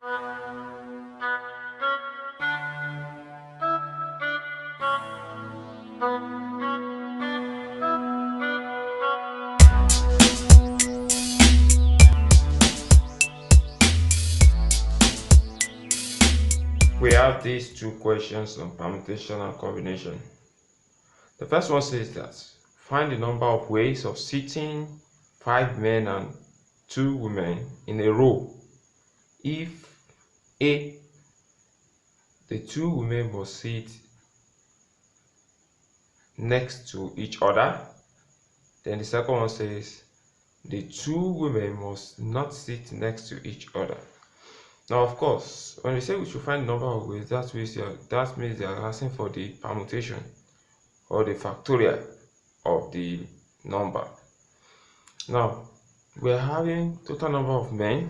We have these two questions on permutation and combination. The first one says that find the number of ways of seating 5 men and 2 women in a row if A. The 2 women must sit next to each other. Then the second one says the 2 women must not sit next to each other. Now, of course, when they say we should find the number of ways, that means they are asking for the permutation or the factorial of the number. Now, we're having total number of men.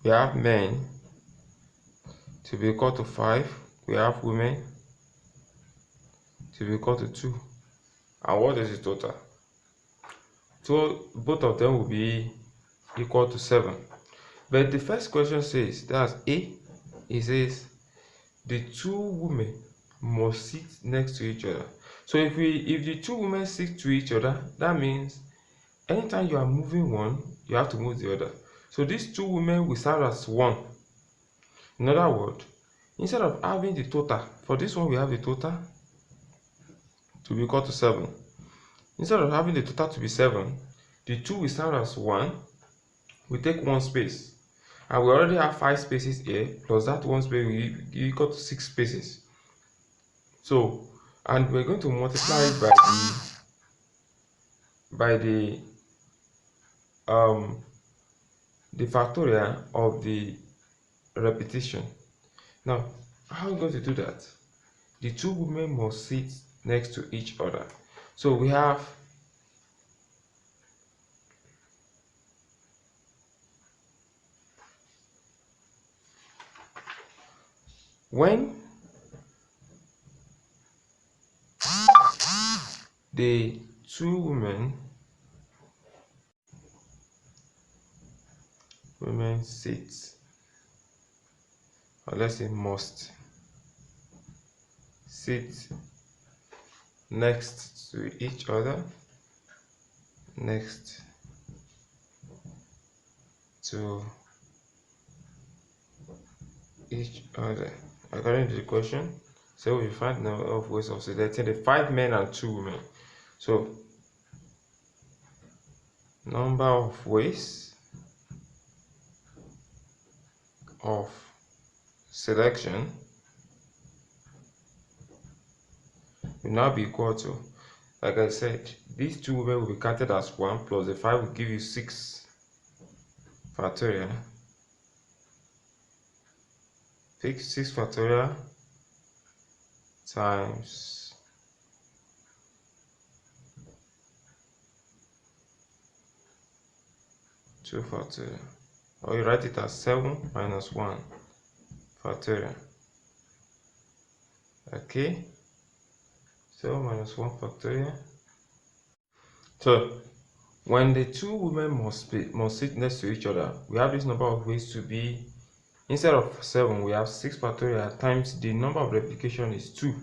We have men to be equal to 5. We have women to be equal to 2. And what is the total? So both of them will be equal to 7. But the first question says, that's A, it says the 2 women must sit next to each other. So if the 2 women sit to each other, that means anytime you are moving one, you have to move the other. So these 2 women will serve as one. In other words, instead of having the total, for this one we have the total to be equal to 7. Instead of having the total to be 7, the 2 will serve as 1. We take one space. And we already have 5 spaces here, plus that one space will be equal to 6 spaces. So, and we're going to multiply it by the factorial of the repetition. Now, how are we going to do that? The 2 women must sit next to each other. So we have when the 2 women sit, or let's say must sit next to each other, next to each other. According to the question, so we find number of ways of selecting the 5 men and 2 women. So number of ways of selection will now be equal to, like I said, these 2 women will be counted as 1 plus the 5 will give you 6 factorial. 6 factorial times 2 factorial, or you write it as 7 minus 1 factorial. Okay, 7 minus 1 factorial. So when the 2 women must sit next to each other, we have this number of ways to be, instead of 7 we have 6 factorial times the number of replication is 2,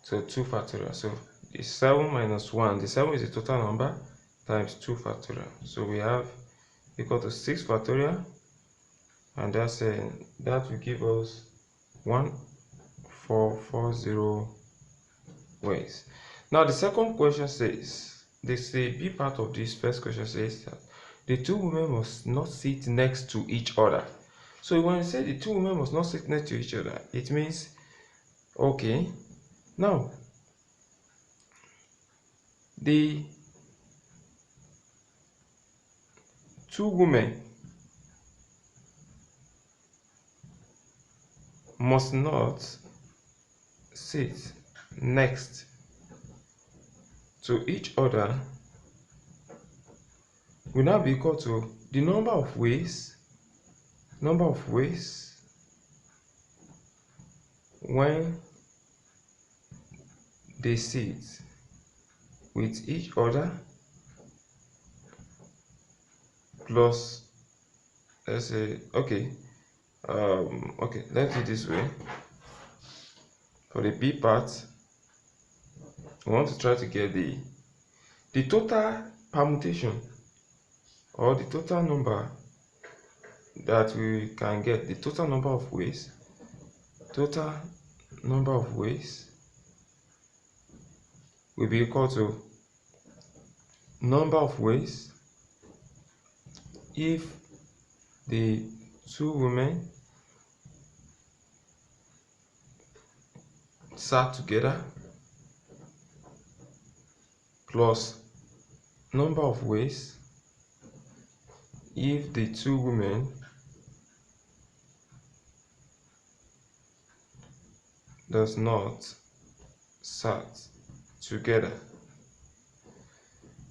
so 2 factorial. So the 7 minus 1, the 7 is the total number, times 2 factorial, so we have equal to 6 factorial, and that will give us 1440 ways. Now the second question says, they say B part of this first question says that the 2 women must not sit next to each other. So when you say the 2 women must not sit next to each other, it means, okay, now the 2 women must not sit next to each other will now be equal to the number of ways when they sit with each other plus let's say, okay, okay, let's do it this way. For the B part, we want to try to get the total permutation, or the total number that we can get, the total number of ways will be equal to number of ways if the two women sat together plus number of ways if the two women does not sat together.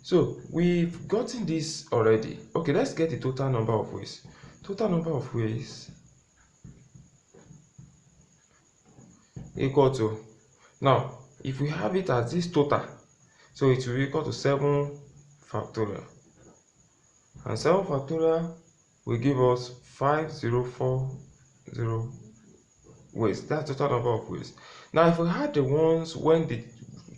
So we've gotten this already. Okay, let's get the total number of ways. Total number of ways equal to, now if we have it as this total, so it will be equal to 7 factorial, and 7 factorial will give us 5040 ways. That's the total number of ways. Now if we had the ones when the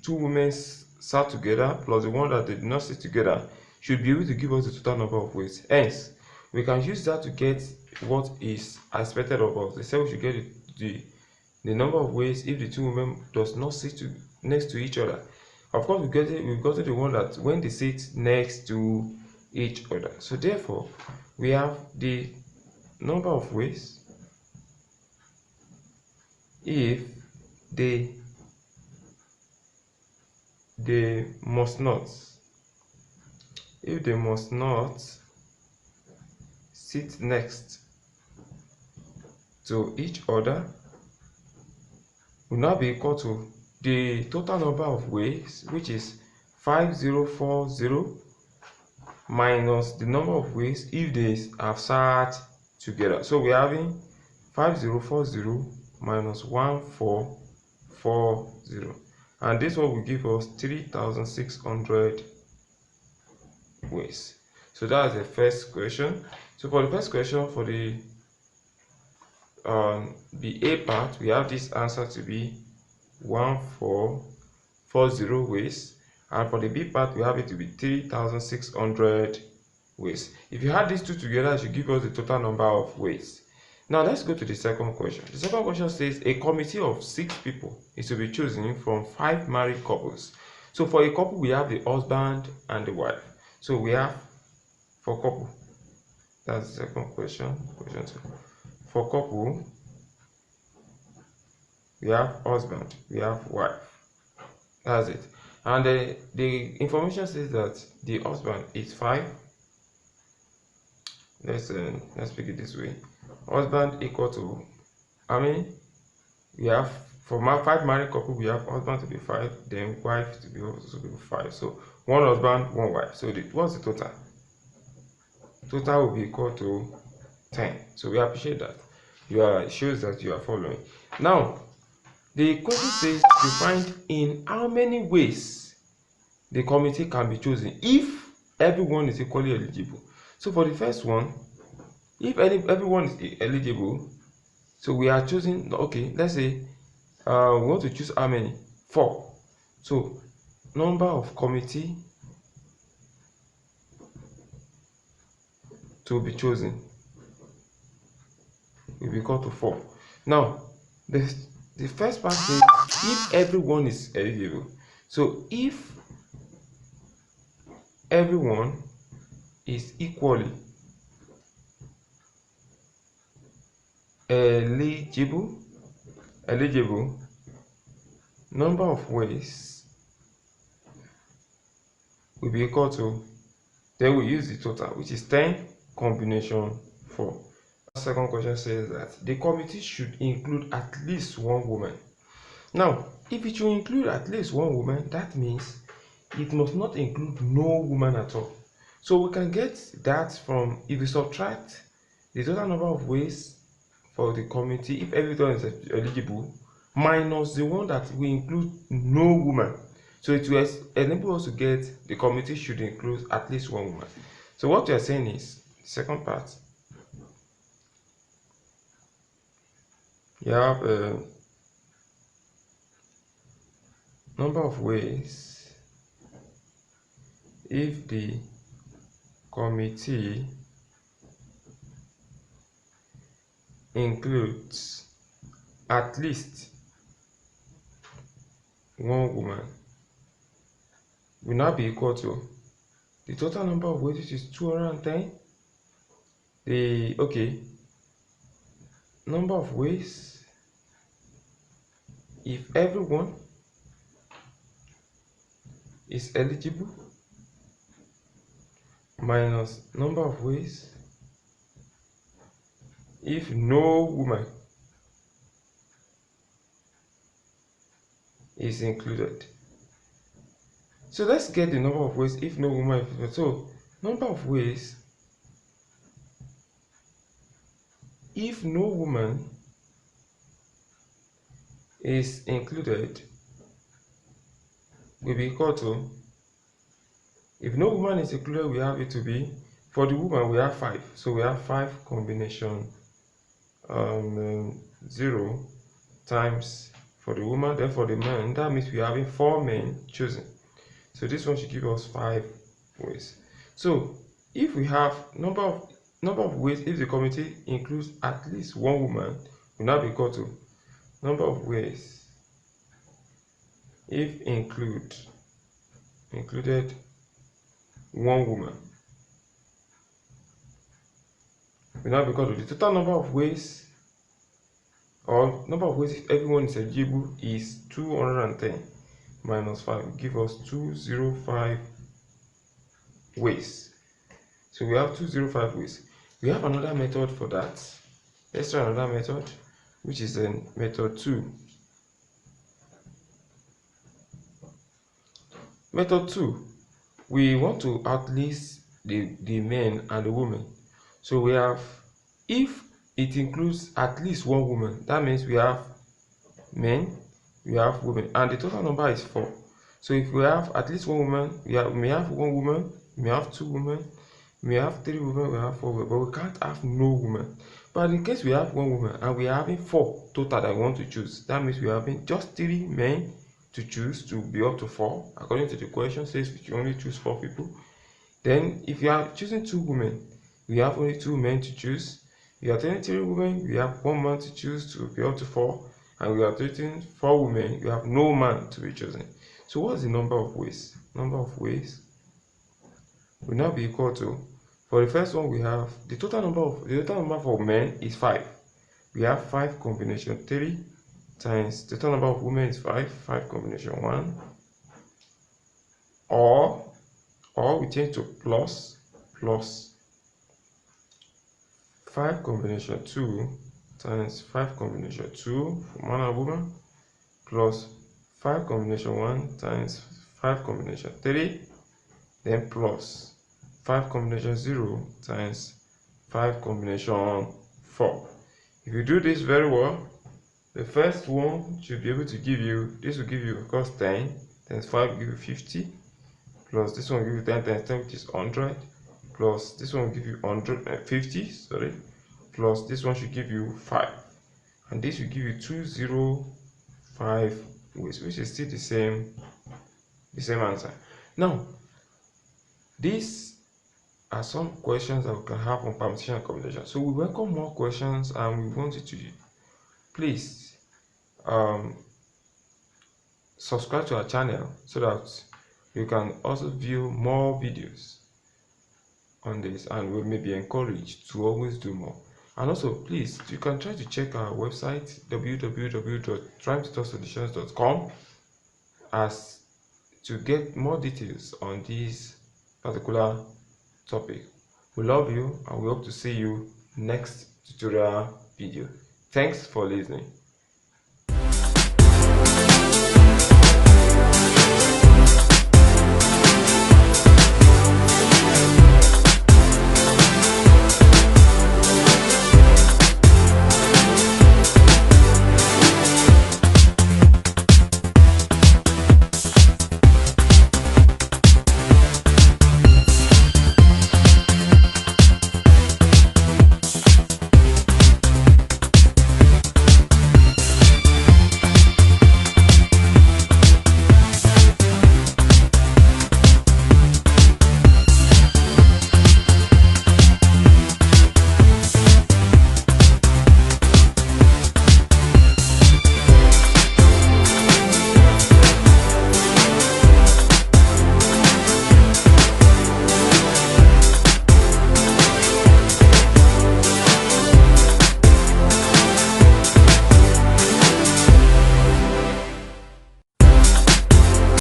two women sat together plus the one that did not sit together, should be able to give us the total number of ways. Hence we can use that to get what is expected of us. They say we should get the number of ways if the two women does not sit next to each other. Of course, we've gotten the one that when they sit next to each other. So therefore we have the number of ways if they must not sit next to each other, will now be equal to the total number of ways, which is 5040 minus the number of ways if they have sat together. So we're having 5040 minus 1440, and this one will give us 3600 ways. So that's the first question. So for the first question, for the A part, we have this answer to be 1440 ways, and for the B part we have it to be 3600 ways. If you add these two together, it should give us the total number of ways. Now let's go to the second question. The second question says a committee of 6 people is to be chosen from 5 married couples. So for a couple, we have the husband and the wife. So we have, for couple, that's the second question. Question 2. For couple, we have husband, we have wife. That's it. And the information says that the husband is 5. Let's pick it this way. Husband equal to, we have, for my 5 married couple, we have husband to be 5, then wife to be also be 5. So 1 husband, 1 wife. So what's the total? Total will be equal to 10. So we appreciate that. It shows that you are following. Now the question says to find in how many ways the committee can be chosen if everyone is equally eligible. So for the first one, if everyone is eligible, so we are choosing, okay, let's say we want to choose how many? 4. So number of committee to be chosen will be equal to 4. Now the first part says if everyone is eligible. So if everyone is equally eligible, number of ways will be equal to, then we use the total, which is 10 combination 4. The second question says that the committee should include at least 1 woman. Now if it should include at least 1 woman, that means it must not include no woman at all. So we can get that from, if we subtract the total number of ways for the committee if everyone is eligible minus the one that will include no woman, so it will enable us to get the committee should include at least 1 woman. So what we are saying is, second part, You have a number of ways if the committee includes at least one woman will now be equal to the total number of ways, which is 210. The number of ways if everyone is eligible minus number of ways if no woman is included. So let's get the number of ways if no woman is included. So number of ways if no woman is included will be equal to, if no woman is included, we have it to be, for the woman we have 5, so we have 5 combination 0 times for the woman. Then for the man, that means we are having 4 men chosen, so this one should give us 5 ways. So if we have number of ways if the committee includes at least one woman, will now be equal to number of ways if included one woman will now be equal to the total number of ways, or number of ways if everyone is eligible is 210 minus 5 give us 205 ways. So we have 205 ways. We have another method for that. Let's try another method, which is method 2. Method 2, we want to outlist the men and the women. So we have, if it includes at least one woman, that means we have men, we have women, and the total number is 4. So if we have at least one woman, we may have one woman, we may have 2 women, we may have 3 women, we have 4 women, but we can't have no woman. But in case we have one woman and we are having 4 total that we want to choose, that means we are having just 3 men to choose to be up to 4. According to the question, says we can only choose 4 people. Then if you are choosing 2 women, we have only 2 men to choose. If you are taking 3 women, we have 1 man to choose to be up to 4. And we are taking 4 women, we have no man to be chosen. So what's the number of ways? Number of ways will now be equal to, for the first one we have the total number for men is 5. We have 5 combination 3 times the total number of women is 5 combination 1, or we change to plus 5 combination 2 times 5 combination 2 for man and woman, plus 5 combination 1 times 5 combination 3, then plus 5 combination 0 times 5 combination 4. If you do this very well, the first one should be able to give you, this will give you, of course, 10 times 5 will give you 50, plus this one will give you 10 times 10, which is 100, plus this one will give you 150, sorry, plus this one should give you 5, and this will give you 205 ways, which is still the same answer. Now, these are some questions that we can have on permutation and combination. So we welcome more questions, and we want you to please subscribe to our channel so that you can also view more videos on this, and we may be encouraged to always do more. And also, please, you can try to check our website www.triumphtutorsolutions.com as to get more details on this particular topic. We love you, and we hope to see you next tutorial video. Thanks for listening.